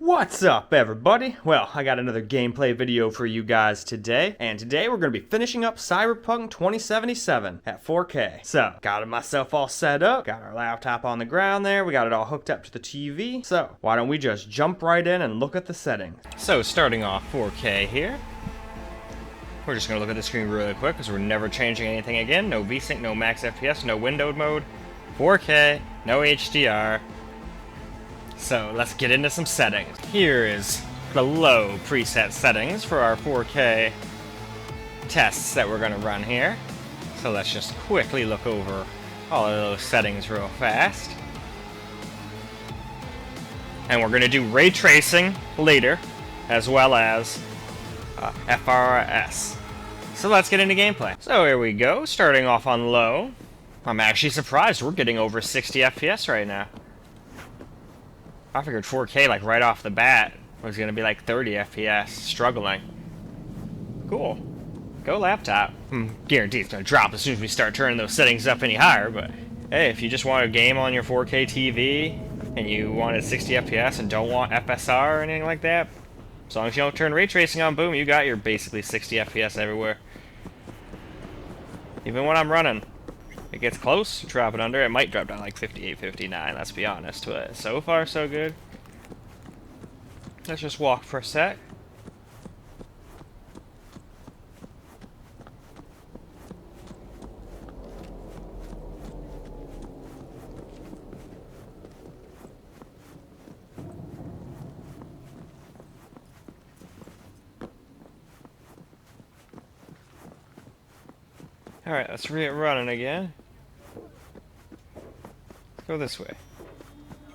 What's up, everybody? Well, I got another gameplay video for you guys today, and today we're going to be finishing up Cyberpunk 2077 at 4K. So, got myself all set up, got our laptop on the ground there, we got it all hooked up to the TV, so why don't we just jump right in and look at the settings. So, starting off 4K here. We're just going to look at the screen really quick because we're never changing anything again. No VSync, no max FPS, no windowed mode, 4K, no HDR. So let's get into some settings. Here is the low preset settings for our 4K tests that we're going to run here. So let's just quickly look over all of those settings real fast. And we're going to do ray tracing later, as well as FRS. So let's get into gameplay. So here we go, starting off on low. I'm actually surprised we're getting over 60 FPS right now. I figured 4K, like, right off the bat was going to be like 30 FPS, struggling. Cool. Go laptop. Guarantee it's going to drop as soon as we start turning those settings up any higher, but hey, if you just want a game on your 4K TV and you wanted 60 FPS and don't want FSR or anything like that, as long as you don't turn ray tracing on, boom, you got your basically 60 FPS everywhere. Even when I'm running. It gets close, drop it under, it might drop down like 58, 59, let's be honest, but so far so good. Let's just walk for a sec. Alright, let's get running again. Let's go this way.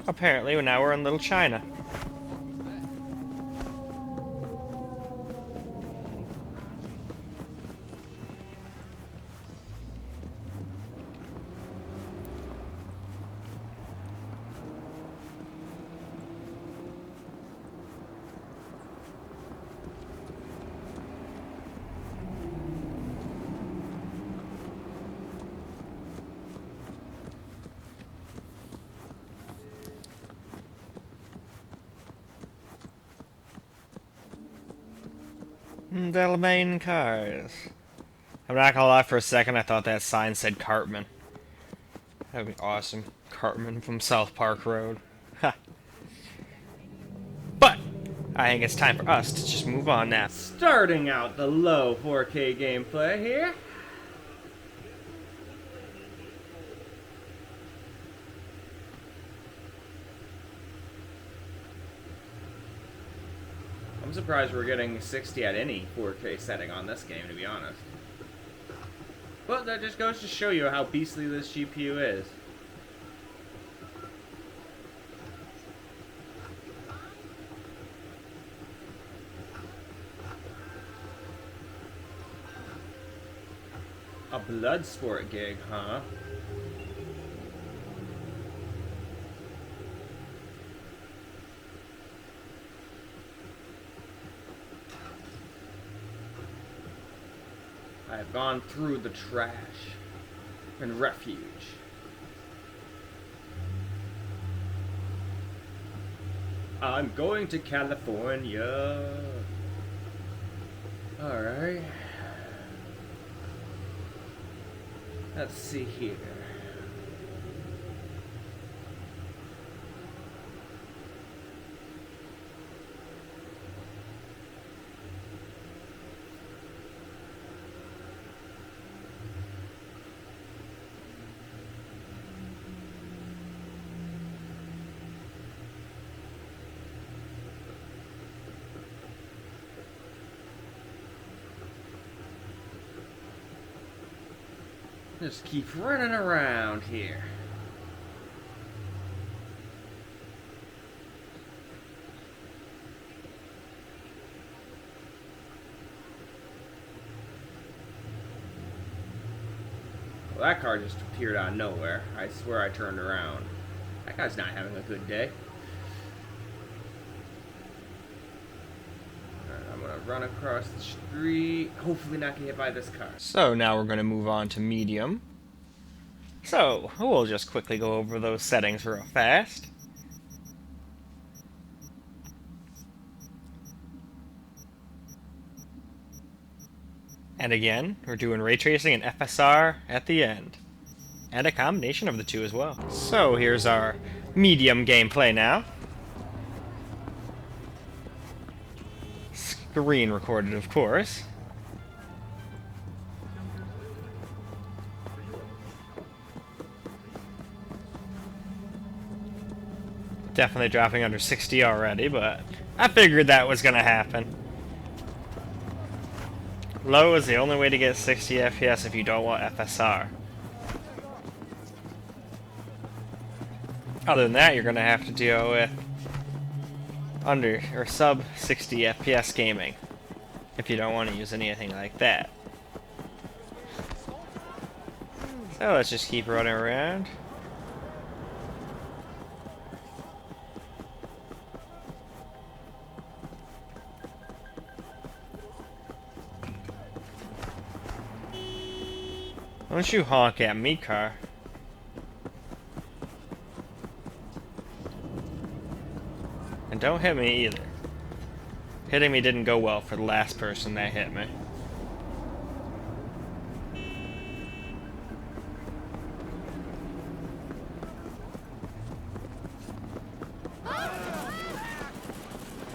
Apparently, now we're in Little China. Delmain cars. I'm not gonna lie, for a second I thought that sign said Cartman. That would be awesome. Cartman from South Park Road. Ha. But I think it's time for us to just move on now. Starting out the low 4K gameplay here. I'm surprised we're getting 60 at any 4K setting on this game, to be honest. But that just goes to show you how beastly this GPU is. A blood sport gig, huh? I've gone through the trash and refuge. I'm going to California. Alright. Let's see here. Just keep running around here. Well, that car just appeared out of nowhere. I swear I turned around. That guy's not having a good day. I'm gonna run across the street, hopefully not get hit by this car. So now we're gonna move on to medium. So we'll just quickly go over those settings real fast. And again, we're doing ray tracing and FSR at the end. And a combination of the two as well. So here's our medium gameplay now. Screen recorded, of course. Definitely dropping under 60 already, but I figured that was gonna happen. Low is the only way to get 60 FPS if you don't want FSR. Other than that, you're gonna have to deal with under or sub 60 FPS gaming if you don't want to use anything like that. So let's just keep running around. Don't you honk at me, car. And don't hit me either. Hitting me didn't go well for the last person that hit me.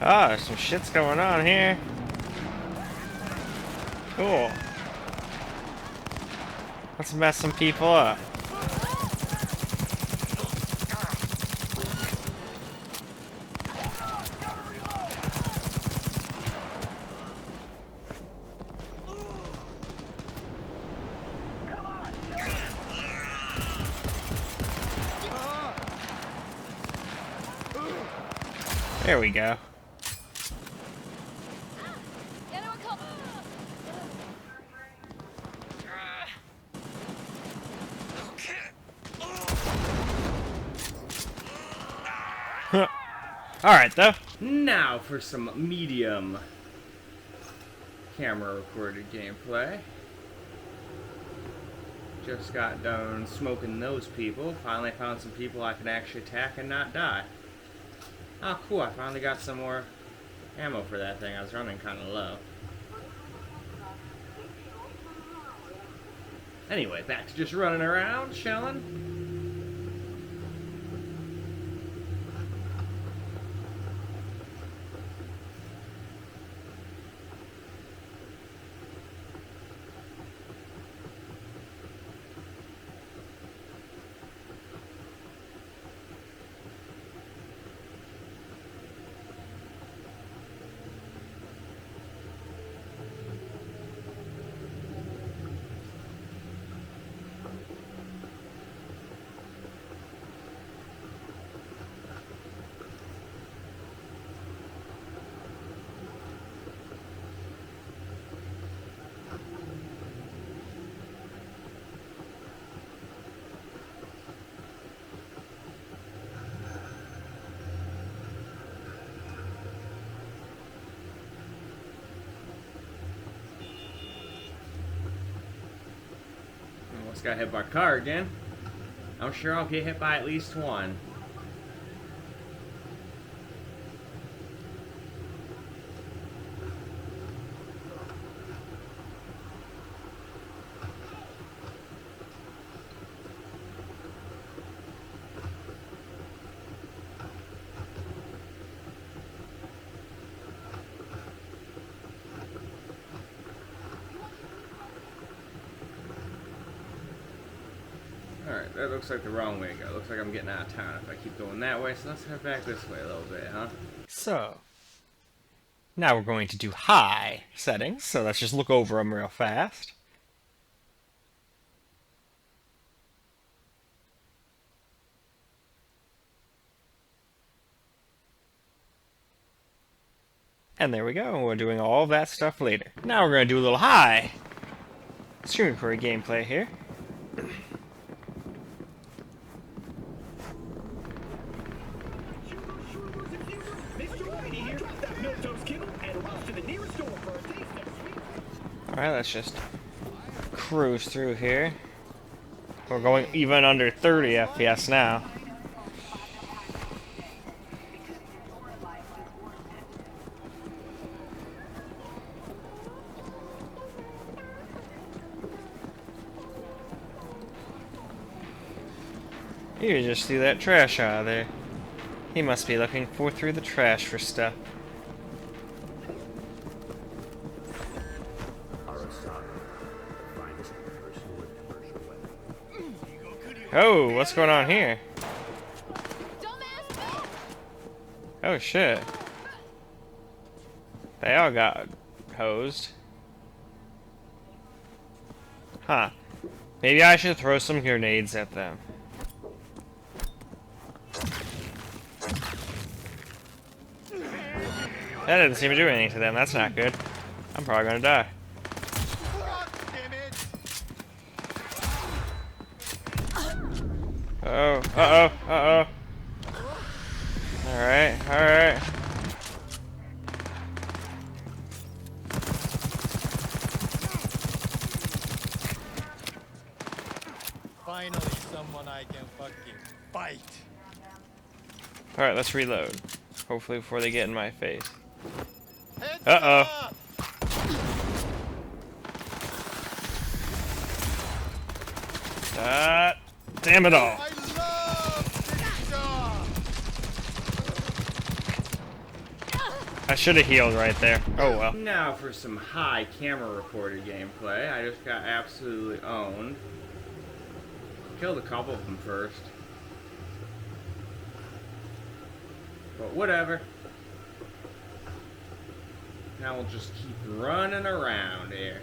Ah, some shit's going on here. Cool. Let's mess some people up. There we go. Alright, though. Now for some medium camera recorded gameplay. Just got done smoking those people. Finally found some people I can actually attack and not die. Oh, cool. I finally got some more ammo for that thing. I was running kind of low. Anyway, back to just running around, chilling. Almost got hit by a car again. I'm sure I'll get hit by at least one. Alright, that looks like the wrong way to go. Looks like I'm getting out of town if I keep going that way, so let's head back this way a little bit, huh? So, now we're going to do high settings, so let's just look over them real fast. And there we go, we're doing all of that stuff later. Now we're going to do a little high stream recorded gameplay here. Alright, let's just cruise through here. We're going even under 30 FPS now. You just threw that trash out of there. He must be looking through the trash for stuff. Oh, what's going on here? Oh shit. They all got hosed. Huh. Maybe I should throw some grenades at them. That didn't seem to do anything to them. That's not good. I'm probably gonna die. Oh, uh-oh, uh-oh. Alright, alright. Finally, someone I can fucking fight. Alright, let's reload. Hopefully before they get in my face. Heads Uh-oh. up! Damn it all. I love this job! I should have healed right there. Oh well. Now for some high camera recorded gameplay. I just got absolutely owned. Killed a couple of them first. But whatever. Now we'll just keep running around here.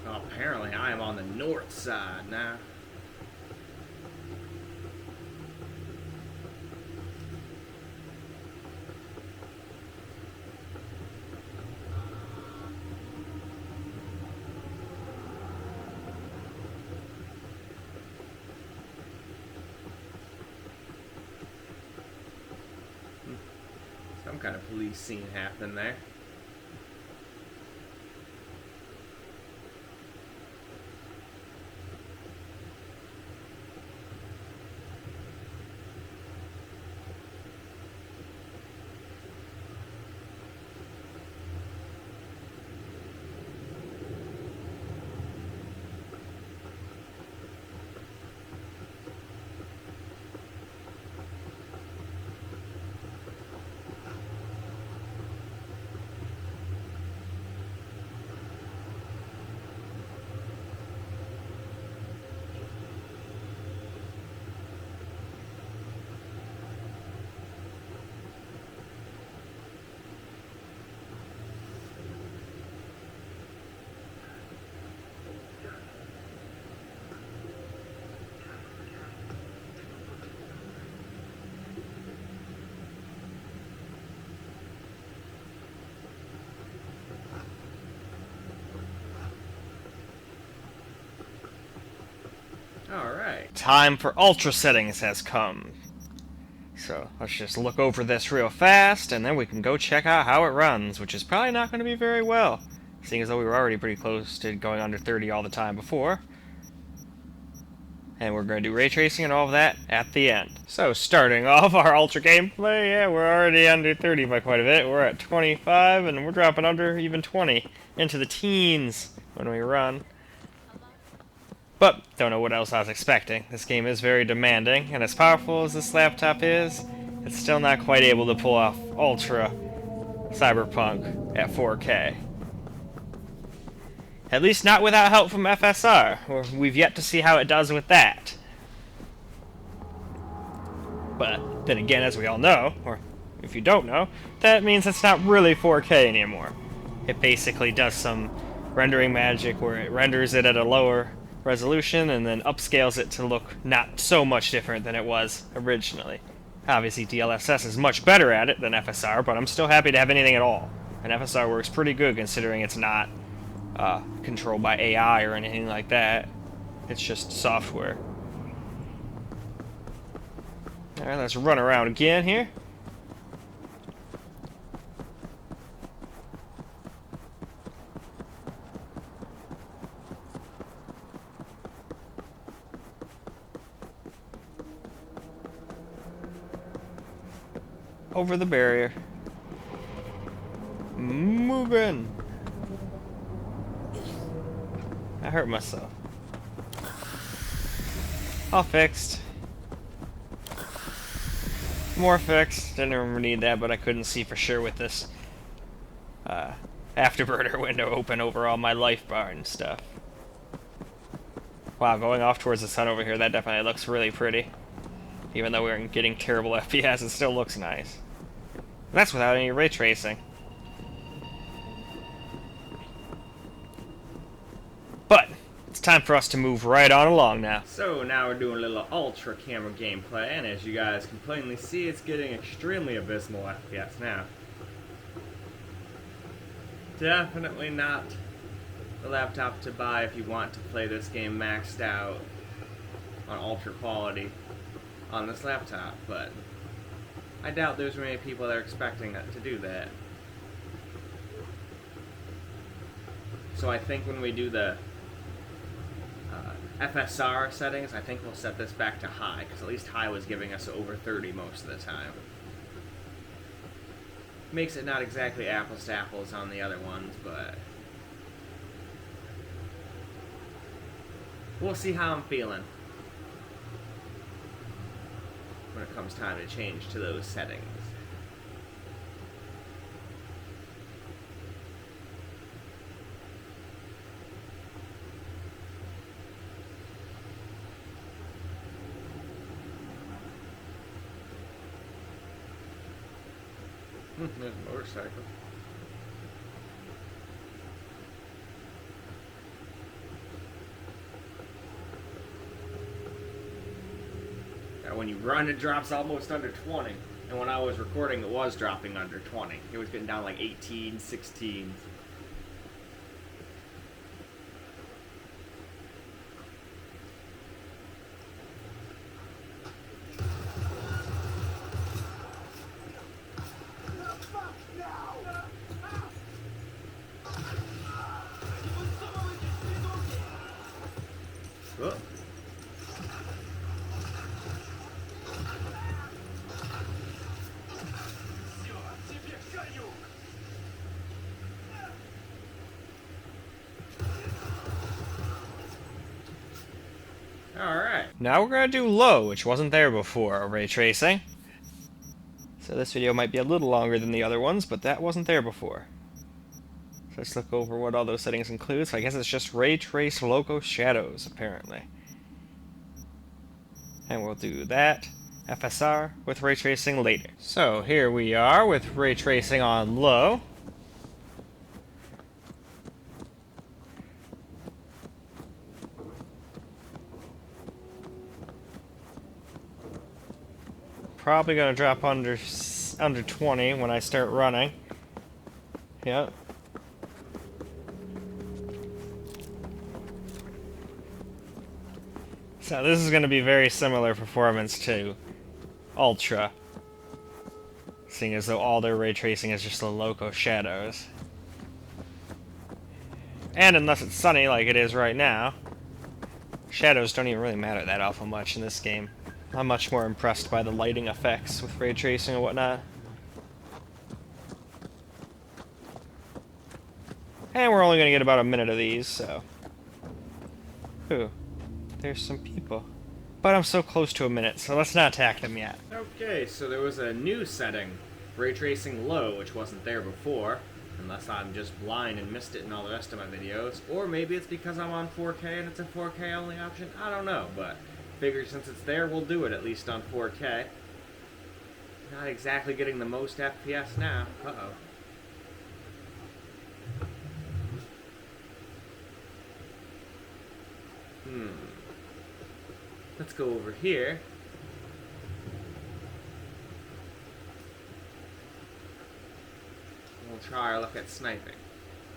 Oh, apparently I am on the north side now. Some kind of police scene happening there. Alright. Time for ultra settings has come. So let's just look over this real fast and then we can go check out how it runs, which is probably not going to be very well, seeing as though we were already pretty close to going under 30 all the time before. And we're going to do ray tracing and all of that at the end. So starting off our ultra gameplay, yeah, we're already under 30 by quite a bit. We're at 25 and we're dropping under even 20 into the teens when we run. But don't know what else I was expecting. This game is very demanding, and as powerful as this laptop is, it's still not quite able to pull off Ultra Cyberpunk at 4K. At least not without help from FSR, or we've yet to see how it does with that. But then again, as we all know, or if you don't know, that means it's not really 4K anymore. It basically does some rendering magic where it renders it at a lower resolution and then upscales it to look not so much different than it was originally. Obviously DLSS is much better at it than FSR, but I'm still happy to have anything at all. And FSR works pretty good considering it's not controlled by AI or anything like that. It's just software. Alright, let's run around again here. Over the barrier. moving. I hurt myself. All fixed. More fixed. Didn't even need that, but I couldn't see for sure with this afterburner window open over all my life bar and stuff. Wow, going off towards the sun over here, that definitely looks really pretty. Even though we're getting terrible FPS, it still looks nice. And that's without any ray tracing. But it's time for us to move right on along now. So now we're doing a little ultra camera gameplay, and as you guys can plainly see, it's getting extremely abysmal FPS now. Definitely not the laptop to buy if you want to play this game maxed out on ultra quality on this laptop, but I doubt there's many people that are expecting it to do that. So I think when we do the FSR settings, I think we'll set this back to high, because at least high was giving us over 30 most of the time. Makes it not exactly apples to apples on the other ones, but we'll see how I'm feeling when it comes time to change to those settings. There's a motorcycle. Yeah, when you run, it drops almost under 20. And when I was recording, it was dropping under 20. It was getting down like 18, 16. Oh. Alright. Now we're going to do low, which wasn't there before, ray tracing. So this video might be a little longer than the other ones, but that wasn't there before. So let's look over what all those settings include. So I guess it's just ray trace logo shadows, apparently. And we'll do that, FSR, with ray tracing later. So here we are with ray tracing on low. Probably gonna drop under 20 when I start running. Yep. So this is gonna be very similar performance to Ultra, seeing as though all their ray tracing is just the loco shadows. And unless it's sunny like it is right now, shadows don't even really matter that awful much in this game. I'm much more impressed by the lighting effects with ray tracing and whatnot. And we're only going to get about a minute of these, so... Ooh, there's some people. But I'm so close to a minute, so let's not attack them yet. Okay, so there was a new setting, ray tracing low, which wasn't there before. Unless I'm just blind and missed it in all the rest of my videos. Or maybe it's because I'm on 4K and it's a 4K only option. I don't know, but... figure since it's there, we'll do it at least on 4K. Not exactly getting the most FPS now. Uh-oh. Let's go over here. We'll try our luck at sniping.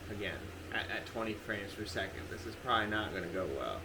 Again, at 20 frames per second. This is probably not going to go well.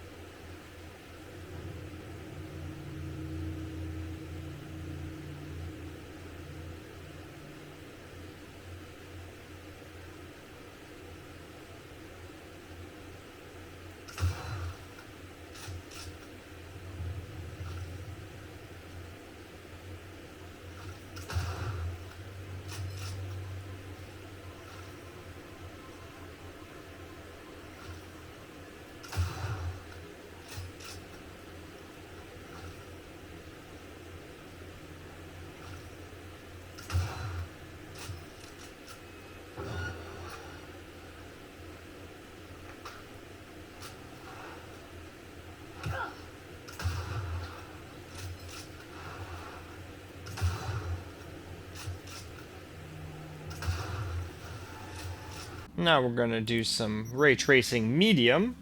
Now we're going to do some ray tracing medium.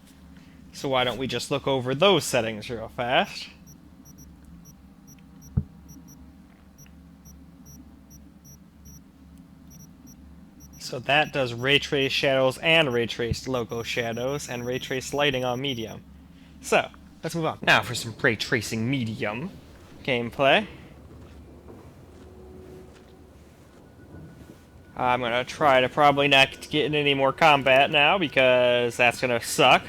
So why don't we just look over those settings real fast. So that does ray trace shadows and ray trace logo shadows and ray trace lighting on medium. So let's move on. Now for some ray tracing medium gameplay. I'm going to try to probably not get in any more combat now because that's going to suck.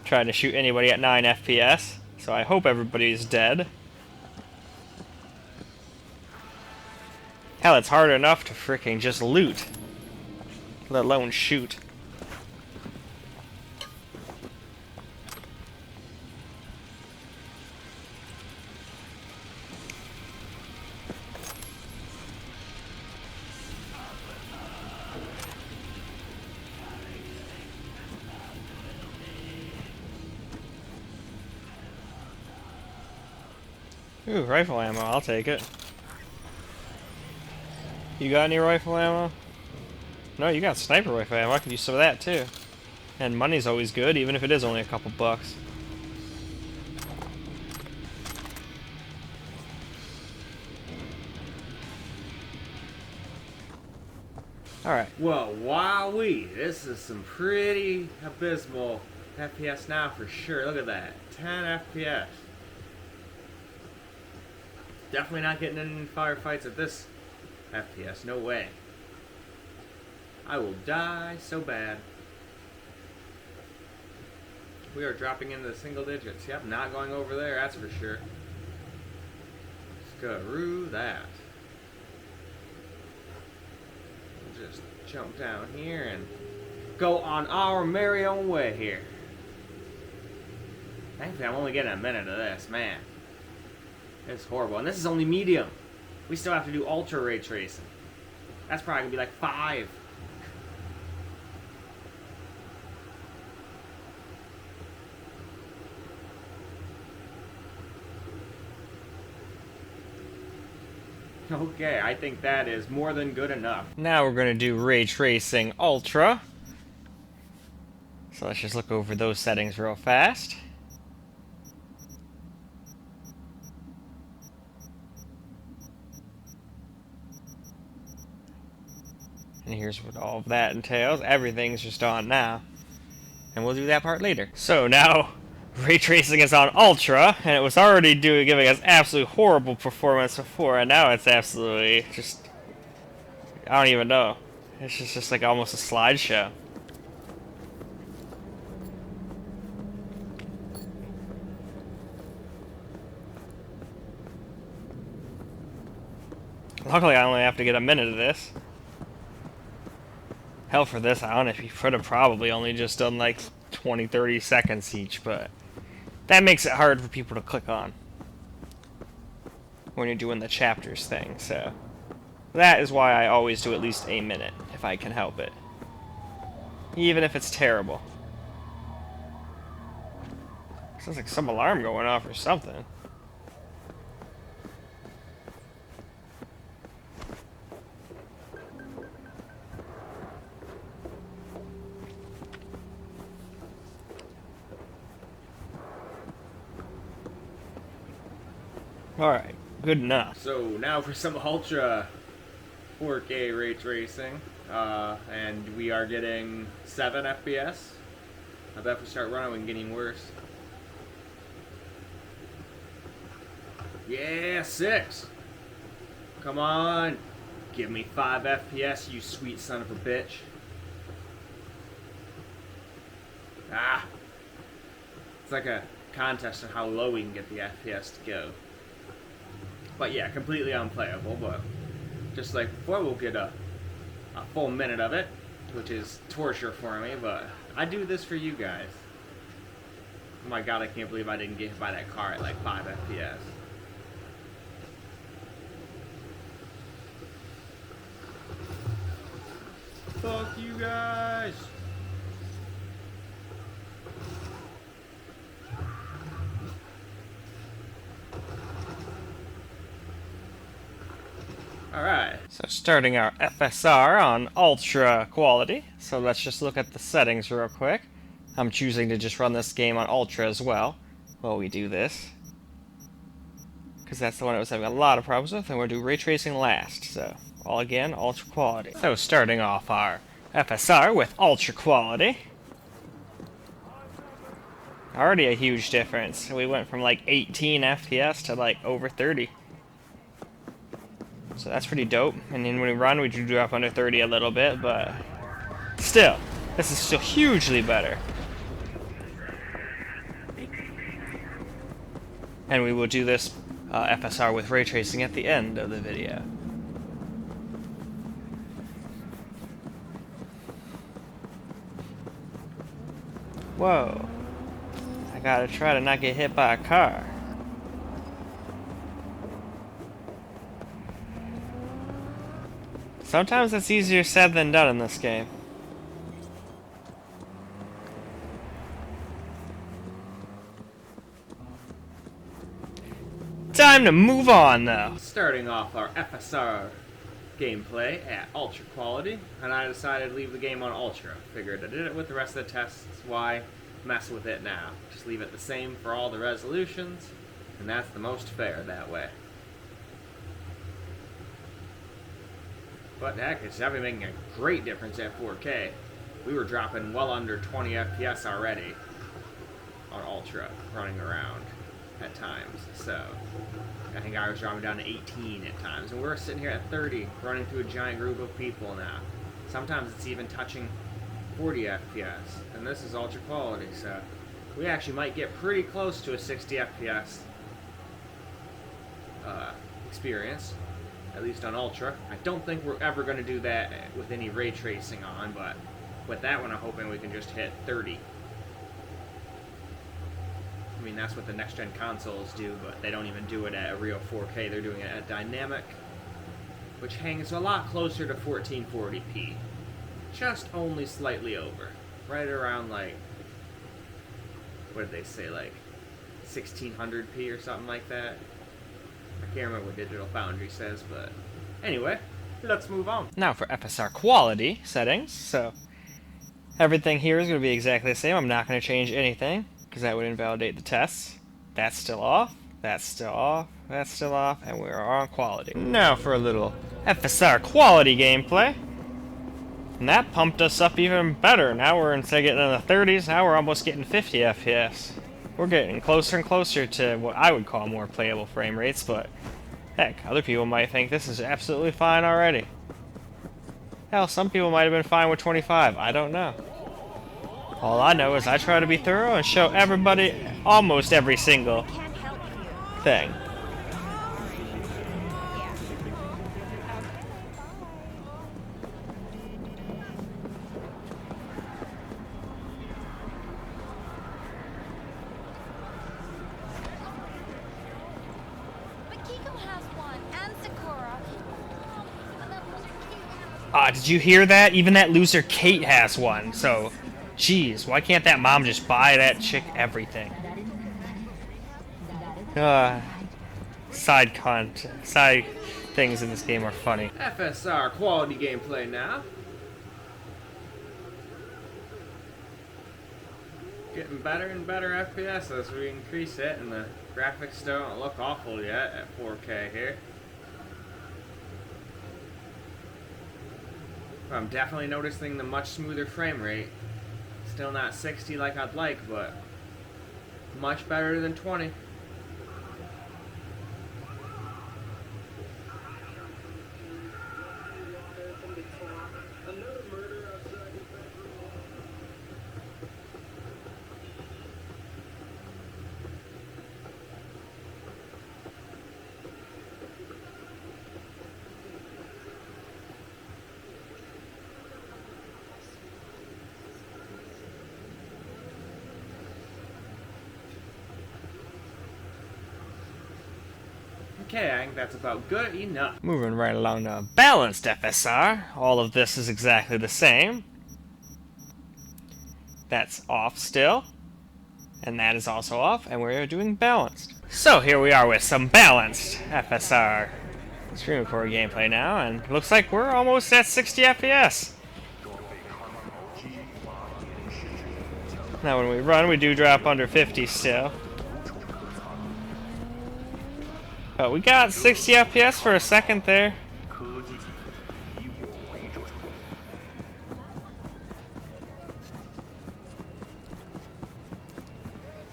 Trying to shoot anybody at 9 FPS. So I hope everybody's dead. Hell, it's hard enough to freaking just loot, let alone shoot. Ooh, rifle ammo, I'll take it. You got any rifle ammo? No, you got sniper rifle ammo. I could use some of that too. And money's always good, even if it is only a couple bucks. Alright. Well, wowee, this is some pretty abysmal FPS now for sure. Look at that, 10 FPS. Definitely not getting in any firefights at this FPS, no way. I will die so bad. We are dropping into the single digits. Yep, not going over there, that's for sure. Screw that. We'll just jump down here and go on our merry own way here. Thankfully, I'm only getting a minute of this, man. It's horrible. And this is only medium. We still have to do ultra ray tracing. That's probably going to be like 5. Okay, I think that is more than good enough. Now we're going to do ray tracing ultra. So let's just look over those settings real fast. And here's what all of that entails. Everything's just on now. And we'll do that part later. So now, ray tracing is on ultra, and it was already giving us absolutely horrible performance before, and now it's absolutely just, I don't even know. It's just like almost a slideshow. Luckily, I only have to get a minute of this. Hell, for this, I honestly could have probably only just done like 20-30 seconds each, but that makes it hard for people to click on when you're doing the chapters thing, so that is why I always do at least a minute, if I can help it. Even if it's terrible. Sounds like some alarm going off or something. Alright, good enough. So now for some ultra 4K ray tracing, and we are getting 7 FPS. I bet if we start running we can get even worse. Yeah, 6! Come on! Give me 5 FPS, you sweet son of a bitch. Ah! It's like a contest on how low we can get the FPS to go. But yeah, completely unplayable, but just like before, we'll get a full minute of it, which is torture for me, but I do this for you guys. Oh my god, I can't believe I didn't get hit by that car at like 5 FPS. Fuck you guys! Alright. So starting our FSR on ultra quality. So let's just look at the settings real quick. I'm choosing to just run this game on ultra as well while we do this, because that's the one I was having a lot of problems with, and we'll do ray tracing last. So all again, ultra quality. So starting off our FSR with ultra quality. Already a huge difference. We went from like 18 FPS to like over 30. So that's pretty dope. And then when we run, we do drop under 30 a little bit, but still, this is still hugely better. And we will do this FSR with ray tracing at the end of the video. Whoa. I gotta try to not get hit by a car. Sometimes it's easier said than done in this game. Time to move on, though. Starting off our FSR gameplay at ultra quality, and I decided to leave the game on ultra. Figured I did it with the rest of the tests, why mess with it now? Just leave it the same for all the resolutions, and that's the most fair that way. But heck, it's definitely making a great difference at 4K. We were dropping well under 20 FPS already on ultra, running around at times, so I think I was dropping down to 18 at times, and we're sitting here at 30, running through a giant group of people now. Sometimes it's even touching 40 FPS, and this is ultra quality, so we actually might get pretty close to a 60 FPS experience, at least on ultra. I don't think we're ever going to do that with any ray tracing on, but with that one I'm hoping we can just hit 30. I mean, that's what the next-gen consoles do, but they don't even do it at a real 4K. They're doing it at dynamic, which hangs a lot closer to 1440p. Just only slightly over. Right around, like, what did they say, like 1600p or something like that? I can't remember what Digital Foundry says, but anyway, let's move on. Now for FSR quality settings. So everything here is going to be exactly the same. I'm not going to change anything, because that would invalidate the tests. That's still off, that's still off, that's still off, and we're on quality. Now for a little FSR quality gameplay. And that pumped us up even better. Now we're, instead of getting in the 30s, now we're almost getting 50 FPS. We're getting closer and closer to what I would call more playable frame rates, but heck, other people might think this is absolutely fine already. Hell, some people might have been fine with 25, I don't know. All I know is I try to be thorough and show everybody almost every single thing. Did you hear that? Even that loser Kate has one, so jeez, why can't that mom just buy that chick everything? Side things in this game are funny. FSR quality gameplay now. Getting better and better FPS as we increase it, and the graphics don't look awful yet at 4K here. I'm definitely noticing the much smoother frame rate. Still not 60 like I'd like, but much better than 20. Okay, I think that's about good enough. Moving right along to balanced FSR. All of this is exactly the same. That's off still. And that is also off, and we're doing balanced. So here we are with some balanced FSR Screen record gameplay now, and it looks like we're almost at 60 FPS. Now when we run, we do drop under 50 still. But we got 60 FPS for a second there.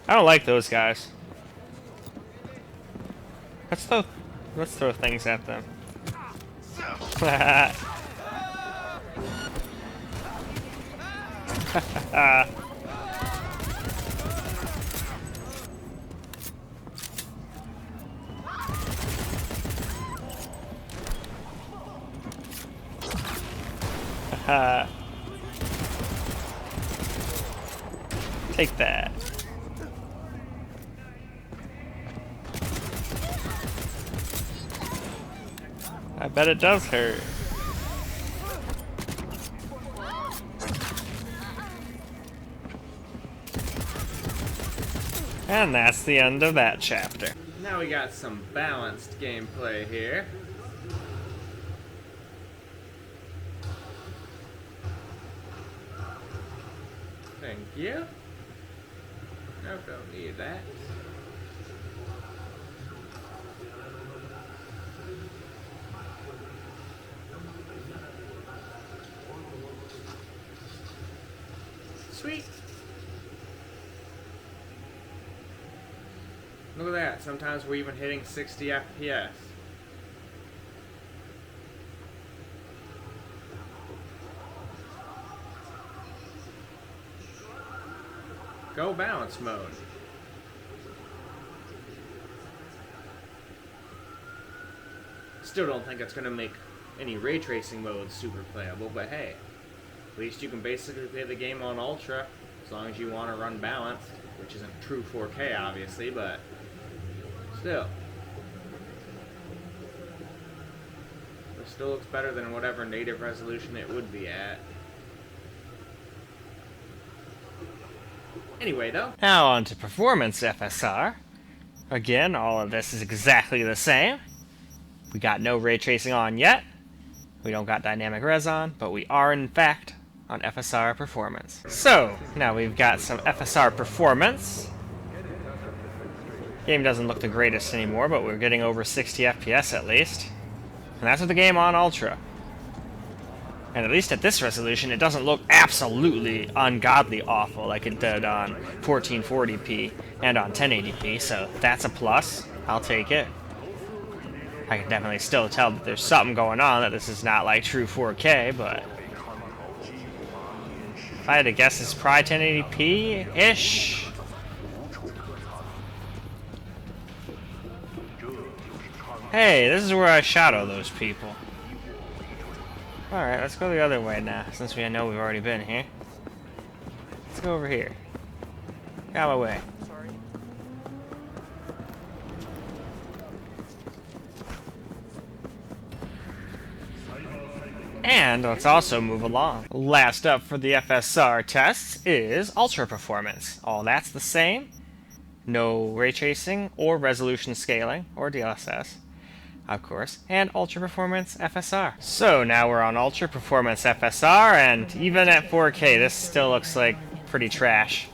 I don't like those guys. Let's throw things at them. Take that. I bet it does hurt. And that's the end of that chapter. Now we got some balanced gameplay here. Thank you. Nope, don't need that. Sweet. Look at that. Sometimes we're even hitting 60 FPS. Go balance mode. Still don't think it's going to make any ray tracing modes super playable, but hey. At least you can basically play the game on Ultra, as long as you want to run balanced, which isn't true 4K obviously, but still. It still looks better than whatever native resolution it would be at. Anyway though. Now on to Performance FSR. Again, all of this is exactly the same. We got no ray tracing on yet. We don't got dynamic res on, but we are in fact on FSR Performance. So, now we've got some FSR Performance. Game doesn't look the greatest anymore, but we're getting over 60 FPS at least. And that's with the game on Ultra. And at least at this resolution, it doesn't look absolutely ungodly awful like it did on 1440p and on 1080p, so that's a plus. I'll take it. I can definitely still tell that there's something going on, that this is not like true 4K, but if I had to guess, it's probably 1080p-ish. Hey, this is where I shadow those people. Alright, let's go the other way now, since we know we've already been here. Let's go over here. Get out of my way. And let's also move along. Last up for the FSR tests is Ultra Performance. All that's the same. No ray tracing or resolution scaling or DLSS, of course, and Ultra Performance FSR. So now we're on Ultra Performance FSR, and even at 4K, this still looks like pretty trash.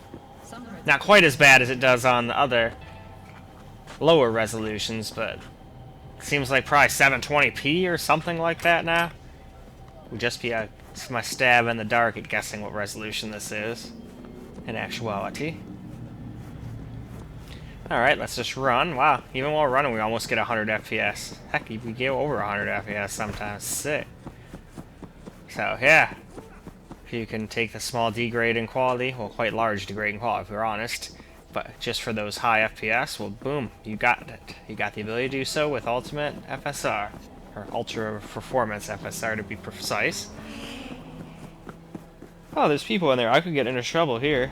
Not quite as bad as it does on the other lower resolutions, but it seems like probably 720p or something like that now. Would just be my stab in the dark at guessing what resolution this is in actuality. Alright, let's just run. Wow, even while running we almost get 100 FPS. Heck, we get over 100 FPS sometimes. Sick. So, yeah. If you can take the small degrade in quality, well, quite large degrade in quality if we're honest, but just for those high FPS, well, boom, you got it. You got the ability to do so with Ultimate FSR. Or Ultra Performance FSR to be precise. Oh, there's people in there. I could get into trouble here.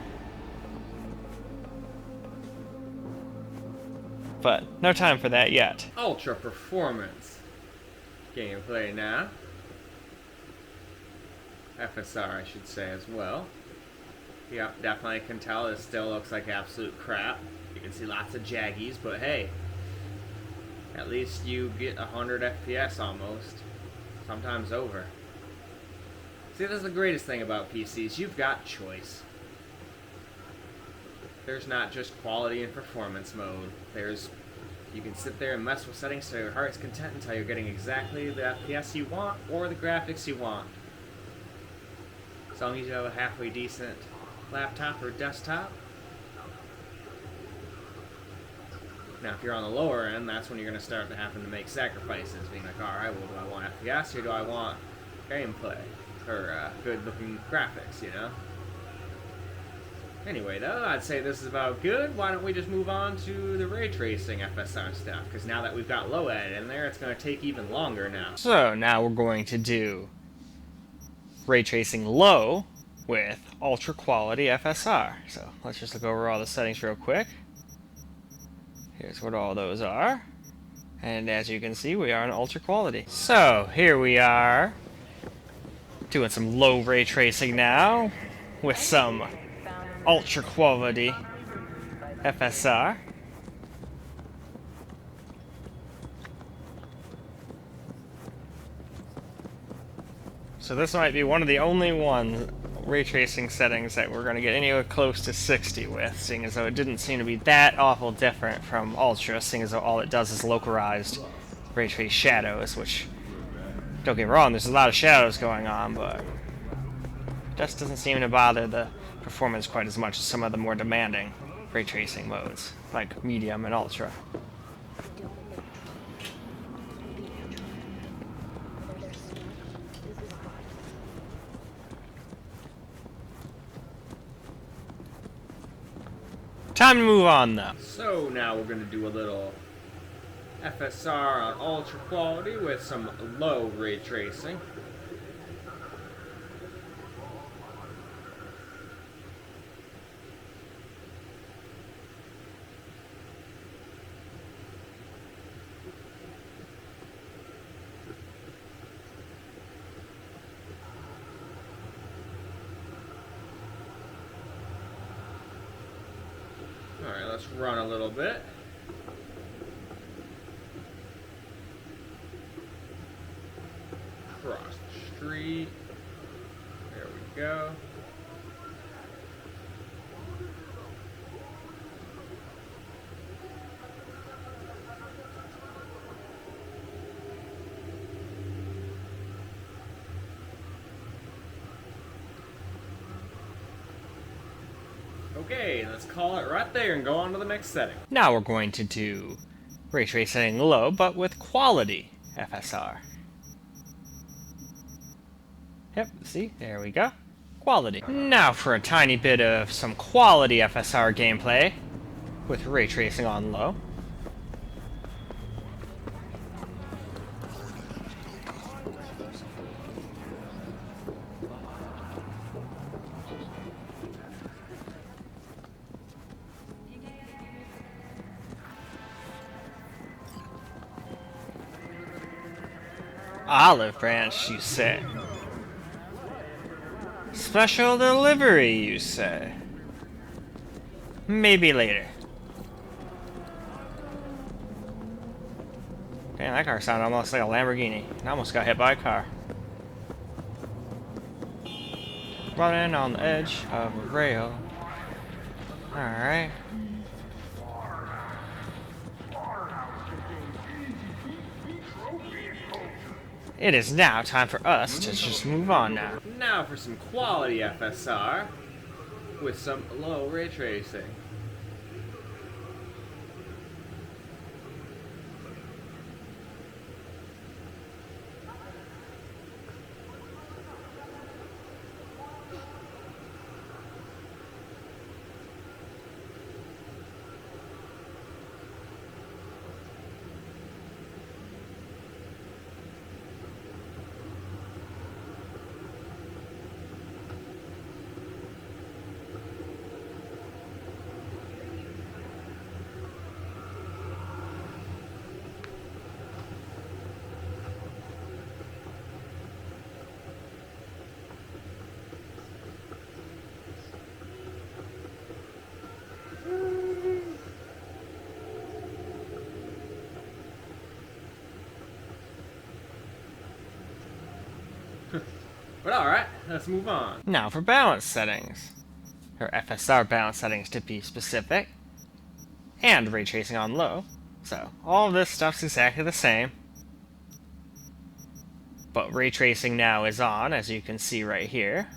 But no time for that yet. Ultra Performance gameplay now. FSR, I should say, as well. Yep, definitely can tell this still looks like absolute crap. You can see lots of jaggies, but hey. At least you get 100 FPS almost. Sometimes over. See, that's the greatest thing about PCs. You've got choice. There's not just quality and performance mode. You can sit there and mess with settings to your heart's content until you're getting exactly the FPS you want or the graphics you want. As long as you have a halfway decent laptop or desktop. Now, if you're on the lower end, that's when you're going to start to having to make sacrifices. Being like, alright, well, do I want FPS or do I want gameplay? Or good-looking graphics, you know? Anyway, though, I'd say this is about good. Why don't we just move on to the ray tracing FSR stuff? Because now that we've got low end in there, it's going to take even longer now. So now we're going to do ray tracing low with ultra quality FSR. So let's just look over all the settings real quick. Here's what all those are. And as you can see, we are in ultra quality. So here we are doing some low ray tracing now with some ultra quality FSR. So this might be one of the only ray tracing settings that we're going to get anywhere close to 60 with, seeing as though it didn't seem to be that awful different from Ultra, seeing as though all it does is localized ray trace shadows, which, don't get me wrong, there's a lot of shadows going on, but it just doesn't seem to bother the performance quite as much as some of the more demanding ray tracing modes, like Medium and Ultra. Time to move on, though. So now we're going to do a little FSR on ultra quality with some low ray tracing. Alright, let's run a little bit. Cross the street. There we go. Okay, let's call it right there and go on to the next setting. Now we're going to do ray tracing low, but with quality FSR. Yep, see, there we go. Quality. Now for a tiny bit of some quality FSR gameplay with ray tracing on low. Olive branch, you say? Special delivery, you say? Maybe later. Damn, that car sounded almost like a Lamborghini. I almost got hit by a car. Running on the edge of a rail. Alright. It is now time for us to just move on now. Now for some quality FSR with some low ray tracing. But alright, let's move on. Now for balance settings, or FSR balance settings to be specific, and ray tracing on low. So all of this stuff's exactly the same, but ray tracing now is on, as you can see right here,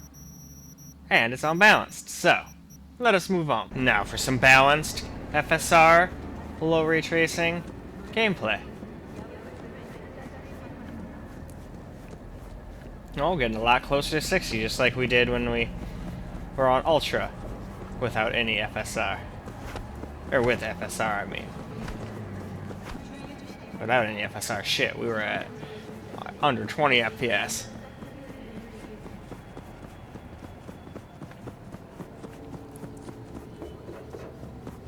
and it's on balanced. So let us move on. Now for some balanced FSR low ray tracing gameplay. Oh, getting a lot closer to 60, just like we did when we were on Ultra, without any FSR. Or with FSR, I mean. Without any FSR, shit, we were at under 20 FPS.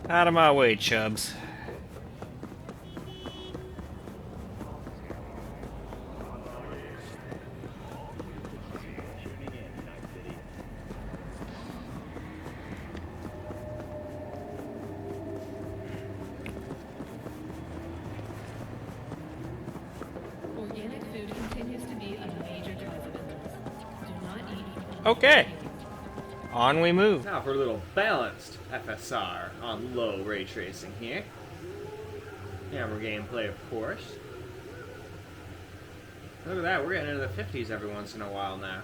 Out of my way, chubs. Organic food continues to be a major cause of illness. Do not eat. Okay. On we move. Now for a little balanced FSR on low ray tracing here. Camera gameplay, of course. Look at that, we're getting into the 50s every once in a while now.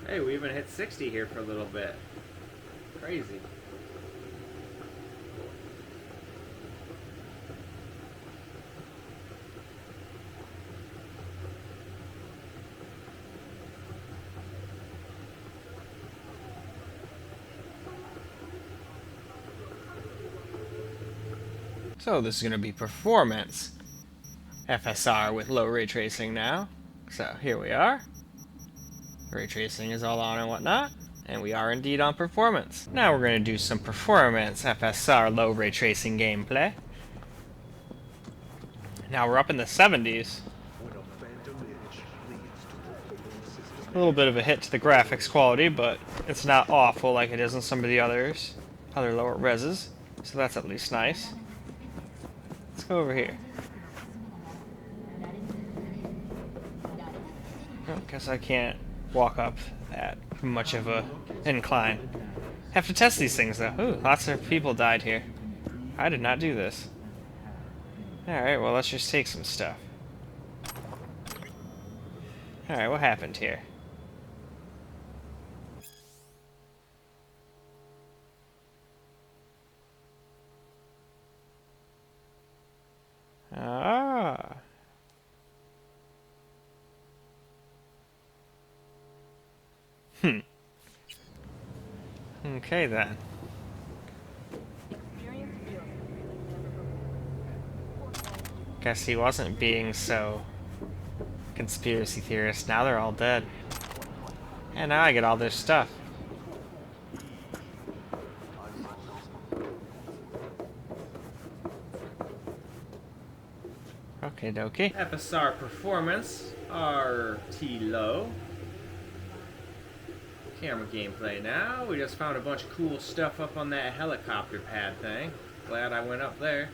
Hey, we even hit 60 here for a little bit. Crazy. So this is going to be performance FSR with low ray tracing now. So here we are. Ray tracing is all on and whatnot, and we are indeed on performance. Now we're going to do some performance FSR low ray tracing gameplay. Now we're up in the 70s. A little bit of a hit to the graphics quality, but it's not awful like it is in some of the other lower reses, so that's at least nice. Let's go over here. Oh, guess I can't walk up at much of a incline. Have to test these things though. Ooh, lots of people died here. I did not do this. Alright, well let's just take some stuff. Alright, what happened here? Ah. Okay then. Guess he wasn't being so conspiracy theorist. Now they're all dead. And now I get all this stuff. Okay, dokie. FSR performance, RT low. Camera gameplay now. We just found a bunch of cool stuff up on that helicopter pad thing. Glad I went up there.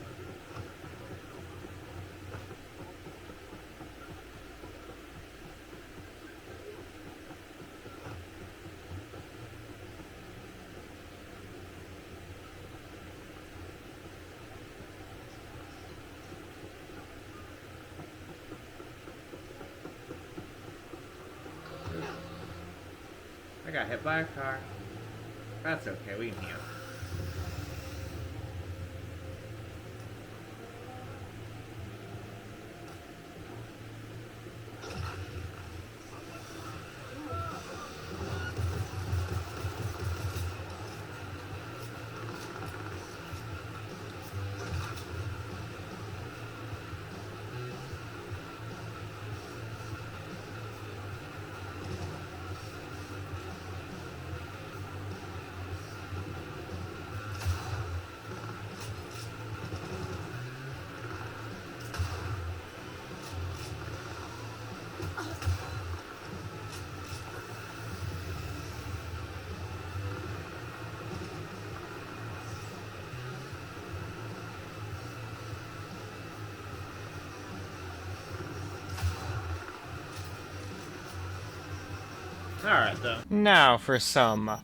I got hit by a car. That's okay, we can heal. Alright, though. Now for some...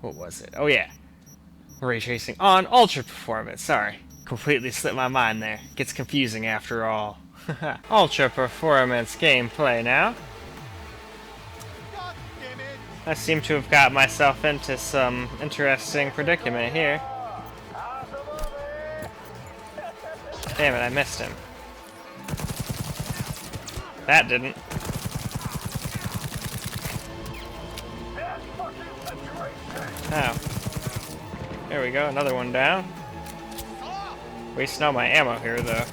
what was it? Oh yeah. Ray tracing on ultra performance. Sorry. Completely slipped my mind there. Gets confusing after all. Ultra performance gameplay now. God damn it! I seem to have got myself into some interesting predicament here. Damn it, I missed him. That didn't. Oh. There we go, another one down. Wasting all my ammo here, though.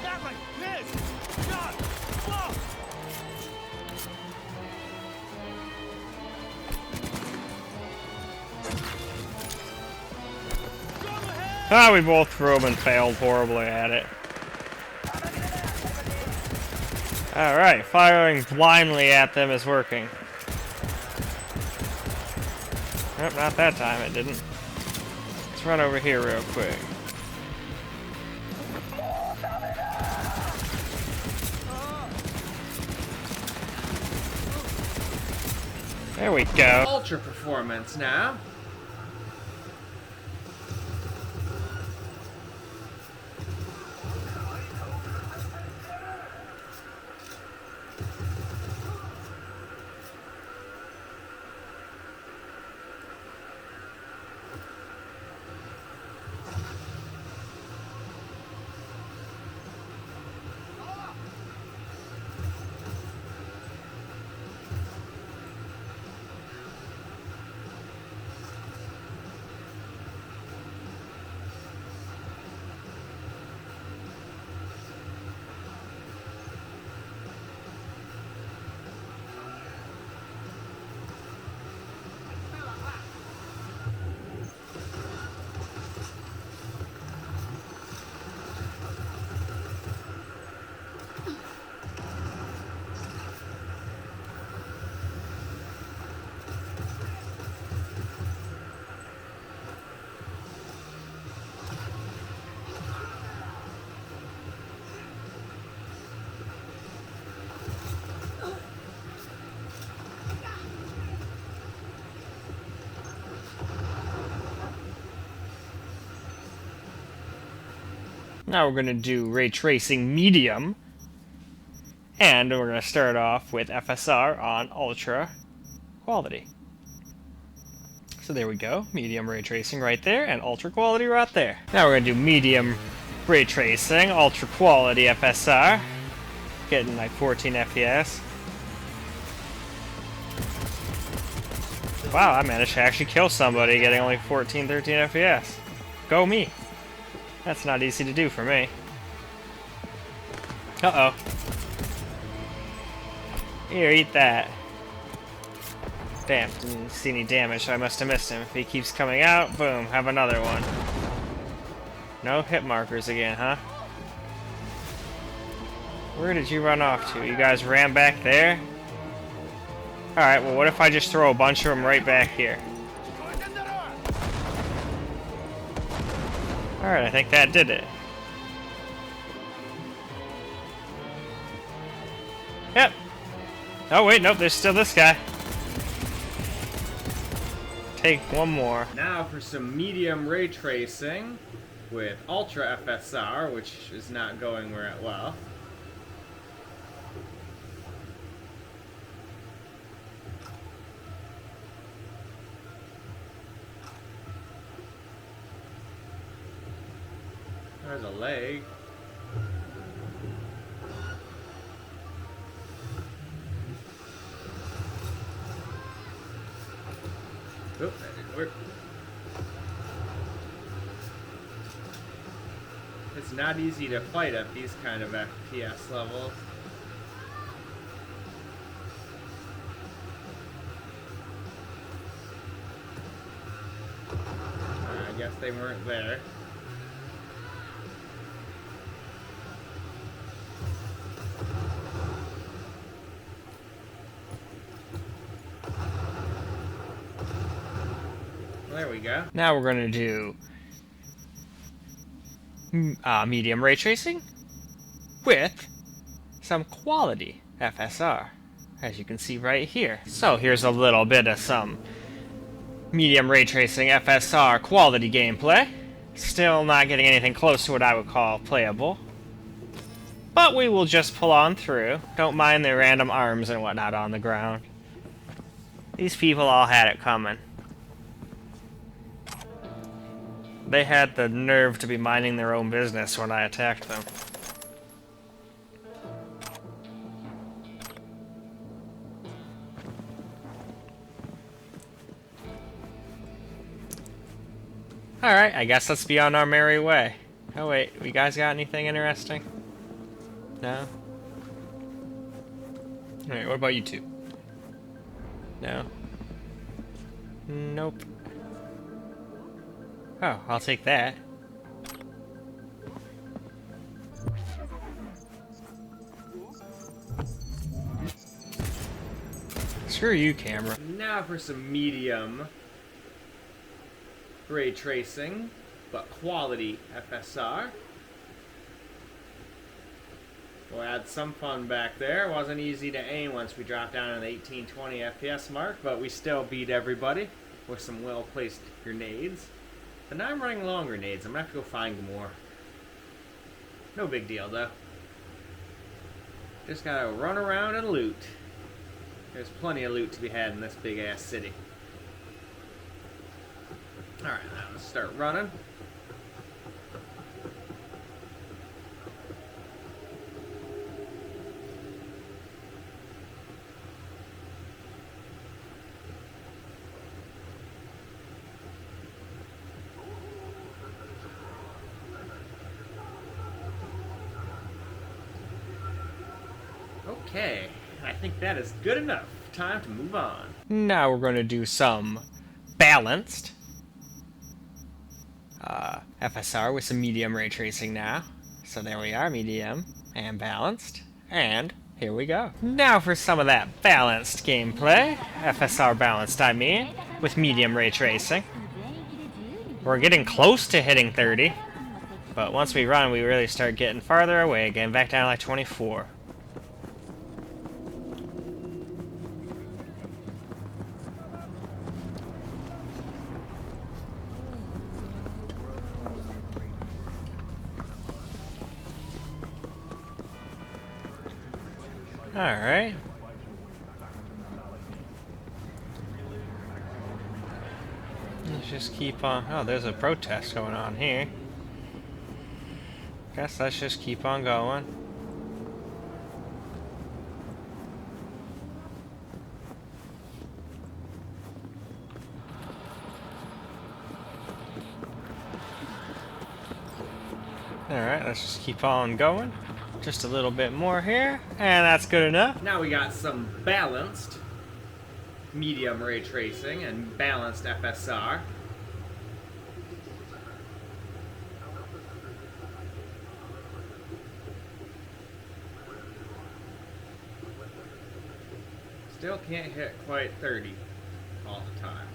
Not like this! God! Fuck! Go ahead! Ah, we both threw them and failed horribly at it. Alright, firing blindly at them is working. Nope, not that time it didn't. Let's run over here real quick. There we go. Ultra performance now. Now we're going to do ray tracing medium. And we're going to start off with FSR on ultra quality. So there we go. Medium ray tracing right there and ultra quality right there. Now we're going to do medium ray tracing, ultra quality FSR. Getting like 14 FPS. Wow, I managed to actually kill somebody getting only 14, 13 FPS. Go me. That's not easy to do for me. Uh-oh. Here, eat that. Damn, didn't see any damage, so I must have missed him. If he keeps coming out, boom, have another one. No hit markers again, huh? Where did you run off to? You guys ran back there? Alright, well what if I just throw a bunch of them right back here? Alright, I think that did it. Yep. Oh wait, nope, there's still this guy. Take one more. Now for some medium ray tracing with ultra FSR, which is not going where it well. There's a leg. Oop, that didn't work. It's not easy to fight at these kind of FPS levels. I guess they weren't there. There we go. Now we're going to do medium ray tracing with some quality FSR, as you can see right here. So here's a little bit of some medium ray tracing FSR quality gameplay. Still not getting anything close to what I would call playable, but we will just pull on through. Don't mind the random arms and whatnot on the ground. These people all had it coming. They had the nerve to be minding their own business when I attacked them. Alright, I guess let's be on our merry way. Oh wait, you guys got anything interesting? No? Alright, what about you two? No? Nope. Oh, I'll take that. Screw you, camera. Now for some medium ray tracing, but quality FSR. We'll add some fun back there. It wasn't easy to aim once we dropped down to the 1820 FPS mark, but we still beat everybody with some well-placed grenades. But now I'm running long grenades. I'm gonna have to go find more. No big deal though. Just gotta run around and loot. There's plenty of loot to be had in this big ass city. Alright, now let's start running. Okay, I think that is good enough. Time to move on. Now we're going to do some balanced FSR with some medium ray tracing now. So there we are, medium and balanced. And here we go. Now for some of that balanced gameplay. FSR balanced, I mean, with medium ray tracing. We're getting close to hitting 30. But once we run, we really start getting farther away again, back down to like 24. Alright. Let's just keep on... Oh, there's a protest going on here. Guess let's just keep on going. Alright, let's just keep on going. Just a little bit more here, and that's good enough. Now we got some balanced medium ray tracing and balanced FSR. Still can't hit quite 30 all the time.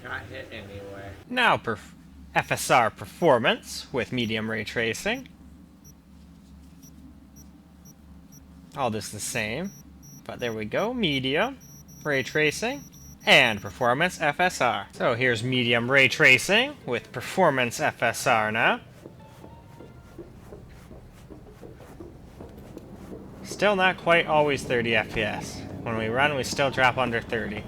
Got hit anyway. Now FSR performance with medium ray tracing. All this the same, but there we go. Medium ray tracing and performance FSR. So here's medium ray tracing with performance FSR now. Still not quite always 30 FPS. When we run, we still drop under 30.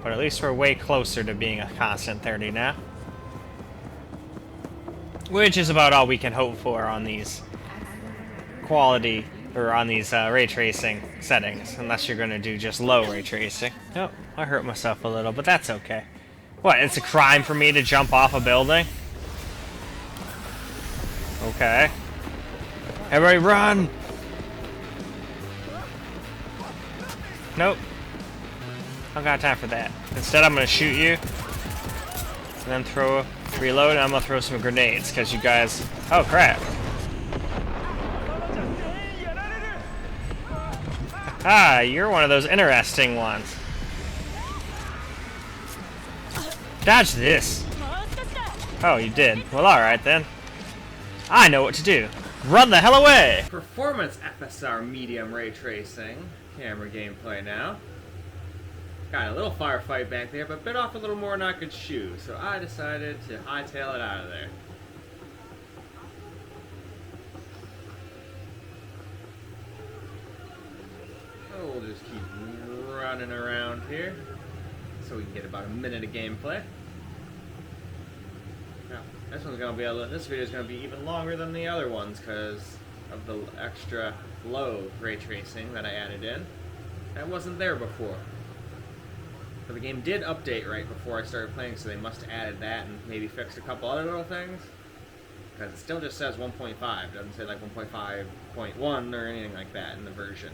But at least we're way closer to being a constant 30 now. Which is about all we can hope for on these quality or on these ray tracing settings, unless you're going to do just low ray tracing. Oh, I hurt myself a little, but that's okay. What, it's a crime for me to jump off a building? Okay. Everybody run! Nope. I don't got time for that. Instead, I'm going to shoot you. And then reload, and I'm going to throw some grenades, because you guys... Oh, crap. Ah, you're one of those interesting ones. Dodge this. Oh, you did. Well, alright then. I know what to do. Run the hell away! Performance FSR medium ray tracing. Camera gameplay now. Got a little firefight back there, but bit off a little more than I could chew, so I decided to hightail it out of there. So we'll just keep running around here, so we can get about a minute of gameplay. Now, this video is gonna be even longer than the other ones because of the extra low ray tracing that I added in. That wasn't there before. But the game did update right before I started playing, so they must have added that and maybe fixed a couple other little things. Because it still just says 1.5, doesn't say like 1.5.1 or anything like that in the version.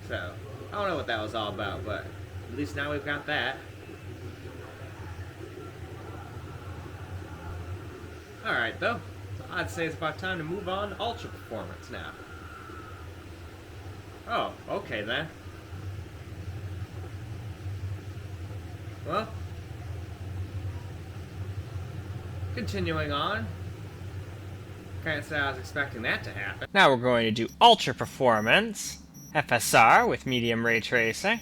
So, I don't know what that was all about, but at least now we've got that. Alright though, so I'd say it's about time to move on to Ultra Performance now. Oh, okay then. Well, continuing on. Can't say I was expecting that to happen. Now we're going to do Ultra Performance FSR with medium ray tracing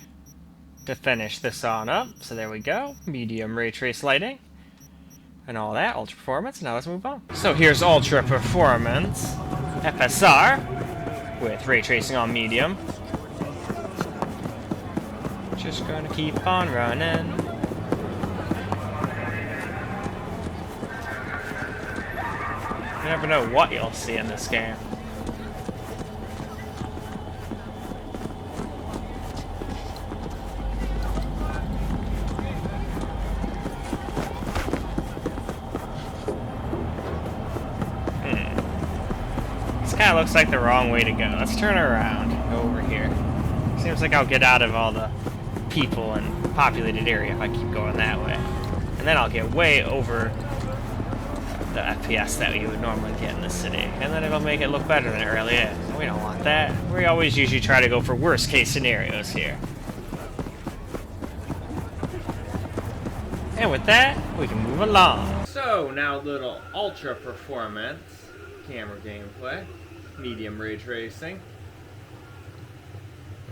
to finish this on up. So there we go, medium ray trace lighting and all that, Ultra Performance. Now let's move on. So here's Ultra Performance FSR with ray tracing on medium. Just gonna keep on running. You never know what you'll see in this game. This kind of looks like the wrong way to go. Let's turn around. Go over here. Seems like I'll get out of all the people and populated area if I keep going that way. And then I'll get way over the FPS that you would normally get in the city. And then it'll make it look better than it really is. We don't want that. We always usually try to go for worst case scenarios here. And with that, we can move along. So, now little Ultra Performance camera gameplay. Medium ray tracing.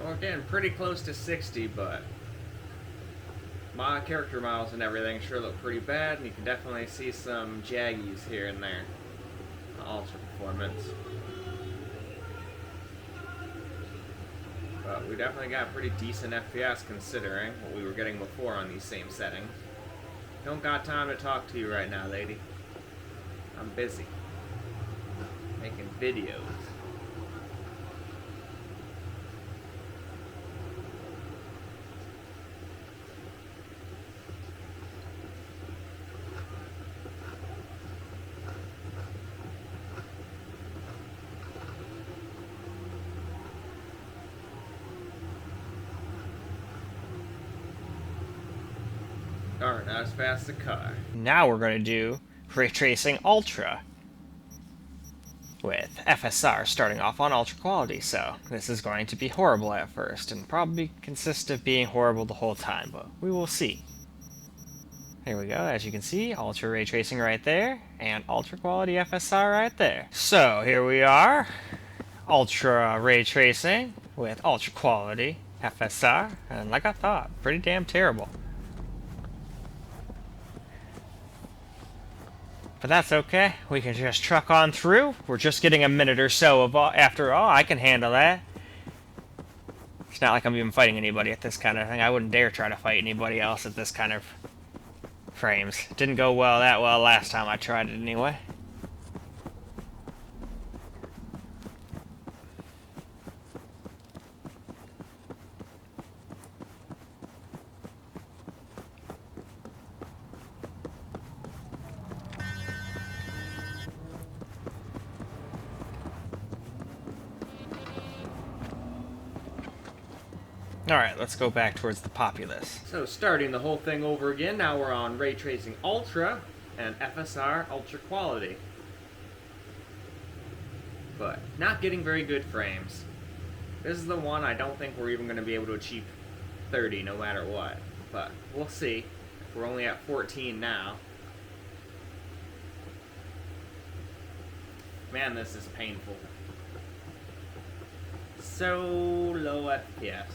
Well, again, pretty close to 60, but my character models and everything sure look pretty bad, and you can definitely see some jaggies here and there. Ultra Performance. But we definitely got pretty decent FPS considering what we were getting before on these same settings. Don't got time to talk to you right now, lady. I'm busy. Making videos. Darn, not as fast as a car. Now we're going to do Ray Tracing Ultra with FSR starting off on Ultra Quality. So this is going to be horrible at first and probably consist of being horrible the whole time, but we will see. Here we go, as you can see, Ultra Ray Tracing right there and Ultra Quality FSR right there. So here we are, Ultra Ray Tracing with Ultra Quality FSR, and like I thought, pretty damn terrible. But that's okay, we can just truck on through. We're just getting a minute or so of after all, I can handle that. It's not like I'm even fighting anybody at this kind of thing. I wouldn't dare try to fight anybody else at this kind of frames. It didn't go that well last time I tried it anyway. Alright, let's go back towards the populace. So starting the whole thing over again, now we're on Ray Tracing Ultra and FSR Ultra Quality. But not getting very good frames. This is the one I don't think we're even going to be able to achieve 30 no matter what. But we'll see. We're only at 14 now. Man, this is painful. So low FPS.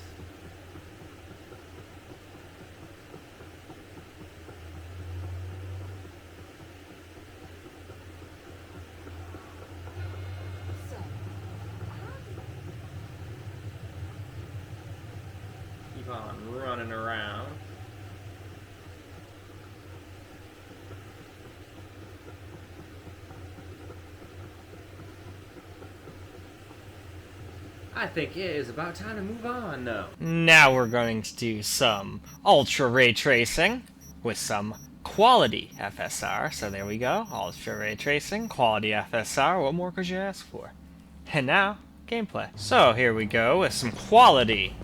Keep on running around. I think it is about time to move on, though. Now we're going to do some ultra ray tracing with some quality FSR. So there we go, ultra ray tracing, quality FSR. What more could you ask for? And now, gameplay. So here we go with some quality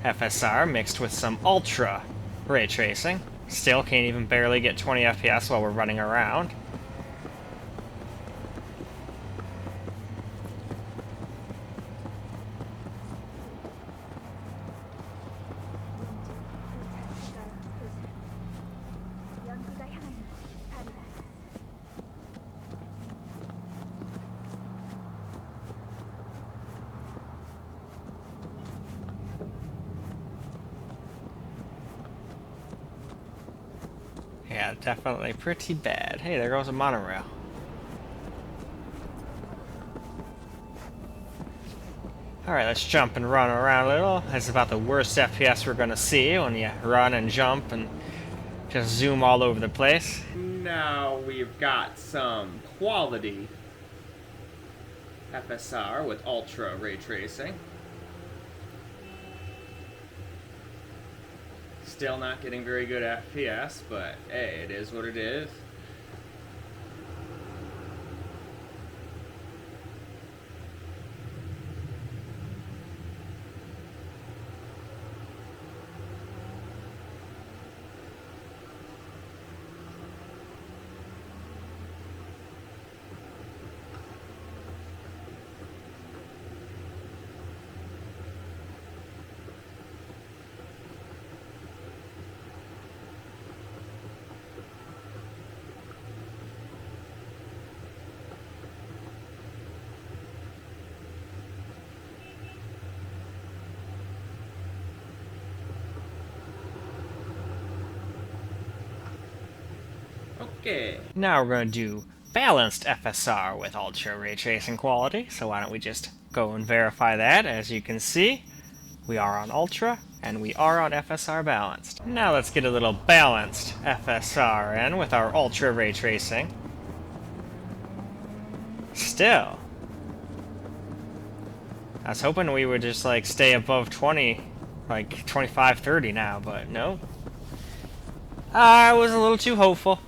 FSR mixed with some ultra ray tracing. Still can't even barely get 20 FPS while we're running around. Yeah, definitely pretty bad. Hey, there goes a monorail. Alright, let's jump and run around a little. That's about the worst FPS we're gonna see when you run and jump and just zoom all over the place. Now we've got some quality FSR with ultra ray tracing. Still not getting very good FPS, but hey, it is what it is. Okay. Now we're going to do balanced FSR with ultra ray tracing quality. So why don't we just go and verify that? As you can see, we are on ultra and we are on FSR balanced. Now let's get a little balanced FSR in with our ultra ray tracing. Still, I was hoping we would just like stay above 20, like 25, 30 now, but no. I was a little too hopeful.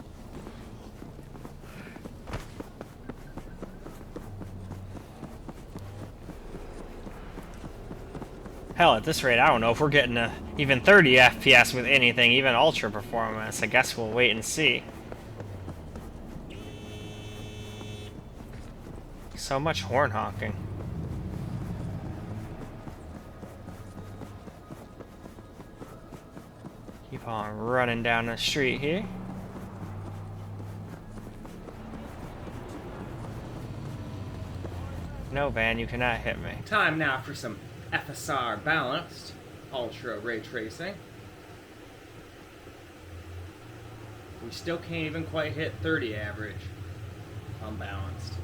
Hell, at this rate, I don't know if we're getting even 30 FPS with anything, even ultra performance. I guess we'll wait and see. So much horn honking. Keep on running down the street here. No, van, you cannot hit me. Time now for some FSR balanced ultra ray tracing. We still can't even quite hit 30 average unbalanced.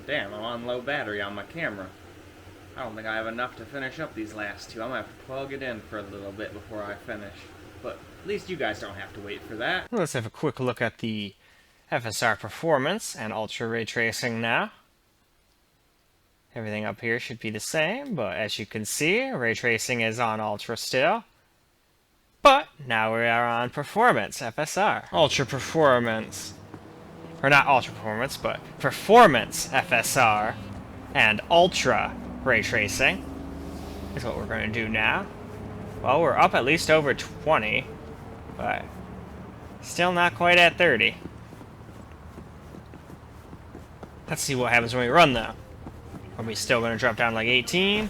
damn, I'm on low battery on my camera. I don't think I have enough to finish up these last two. I'm gonna have to plug it in for a little bit before I finish. But at least you guys don't have to wait for that. Let's have a quick look at the FSR Performance and Ultra Ray Tracing now. Everything up here should be the same, but as you can see, Ray Tracing is on Ultra still. But now we are on Performance FSR. Ultra Performance. Or not Ultra Performance, but Performance FSR and Ultra Ray Tracing is what we're going to do now. Well, we're up at least over 20, but still not quite at 30. Let's see what happens when we run, though. Are we still going to drop down like 18?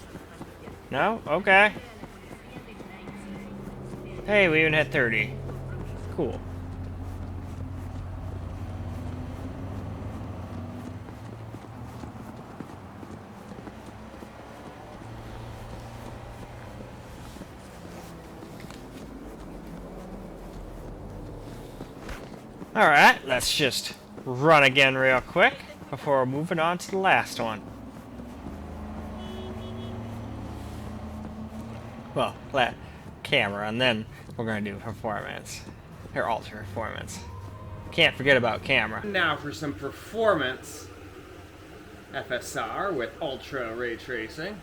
No? Okay. Hey, we even hit 30. Cool. Alright, let's just run again real quick before moving on to the last one. Well, camera, and then we're going to do performance. Or ultra performance. Can't forget about camera. Now for some performance FSR with ultra ray tracing.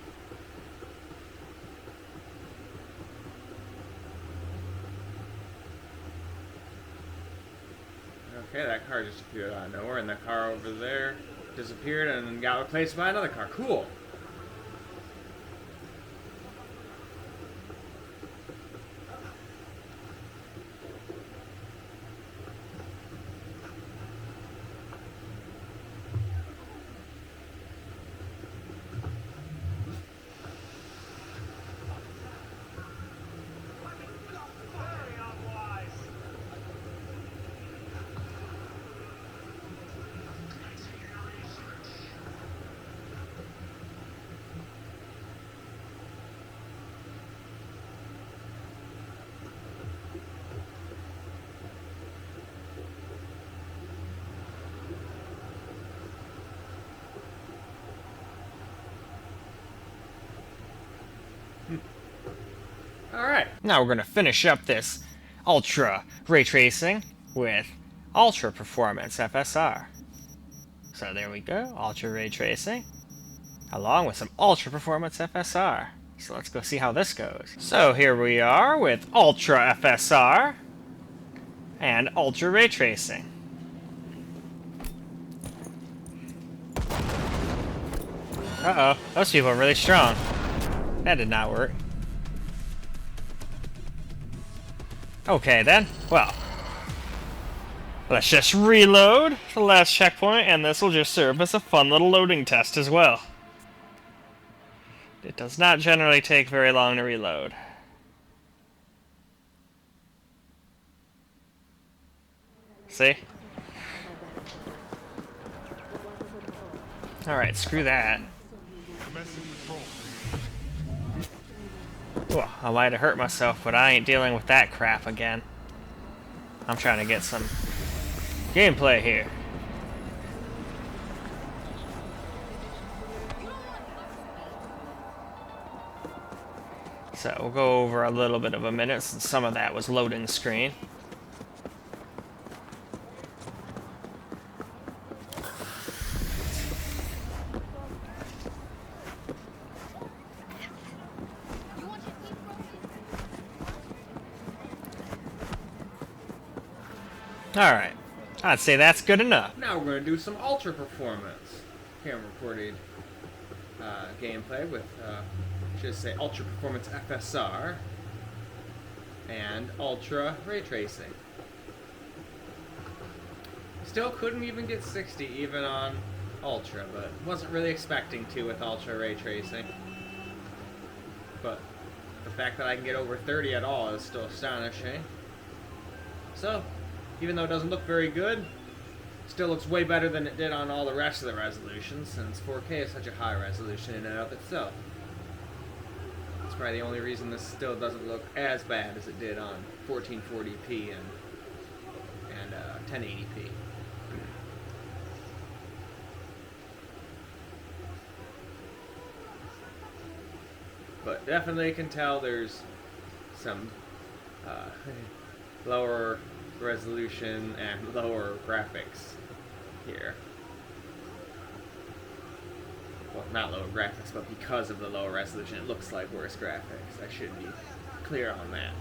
Okay, that car just appeared out of nowhere, and the car over there disappeared and then got replaced by another car. Cool. Alright. Now we're going to finish up this ultra ray tracing with ultra performance FSR. So there we go, ultra ray tracing, along with some ultra performance FSR. So let's go see how this goes. So here we are with ultra FSR and ultra ray tracing. Uh-oh, those people are really strong. That did not work. Okay then, well, let's just reload the last checkpoint, and this will just serve as a fun little loading test as well. It does not generally take very long to reload. See? Alright, screw that. Well, I might have hurt myself, but I ain't dealing with that crap again. I'm trying to get some gameplay here. So we'll go over a little bit of a minute since some of that was loading screen. Alright, I'd say that's good enough. Now we're going to do some ultra performance camera recorded gameplay with, should say, ultra performance FSR and ultra ray tracing. Still couldn't even get 60 even on ultra, but wasn't really expecting to with ultra ray tracing. But the fact that I can get over 30 at all is still astonishing. So, even though it doesn't look very good, still looks way better than it did on all the rest of the resolutions, since 4K is such a high resolution in and of itself. That's probably the only reason this still doesn't look as bad as it did on 1440p and 1080p. but definitely can tell there's some lower resolution and lower graphics here. Well, not lower graphics, but because of the lower resolution, it looks like worse graphics. I should be clear on that.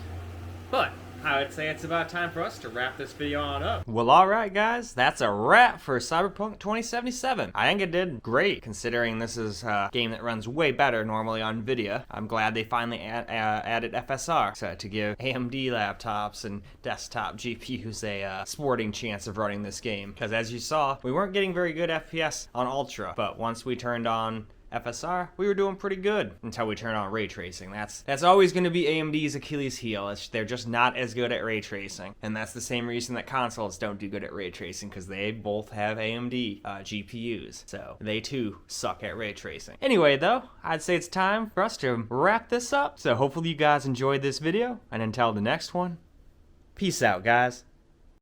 But I would say it's about time for us to wrap this video on up. Well, alright guys, that's a wrap for Cyberpunk 2077. I think it did great, considering this is a game that runs way better normally on Nvidia. I'm glad they finally added FSR to give AMD laptops and desktop GPUs a sporting chance of running this game. Because as you saw, we weren't getting very good FPS on Ultra, but once we turned on FSR, we were doing pretty good until we turned on ray tracing. That's always going to be AMD's Achilles heel. They're just not as good at ray tracing, and that's the same reason that consoles don't do good at ray tracing, because they both have AMD GPUs, so they too suck at ray tracing. Anyway though, I'd say it's time for us to wrap this up, so hopefully you guys enjoyed this video, and until the next one, peace out guys.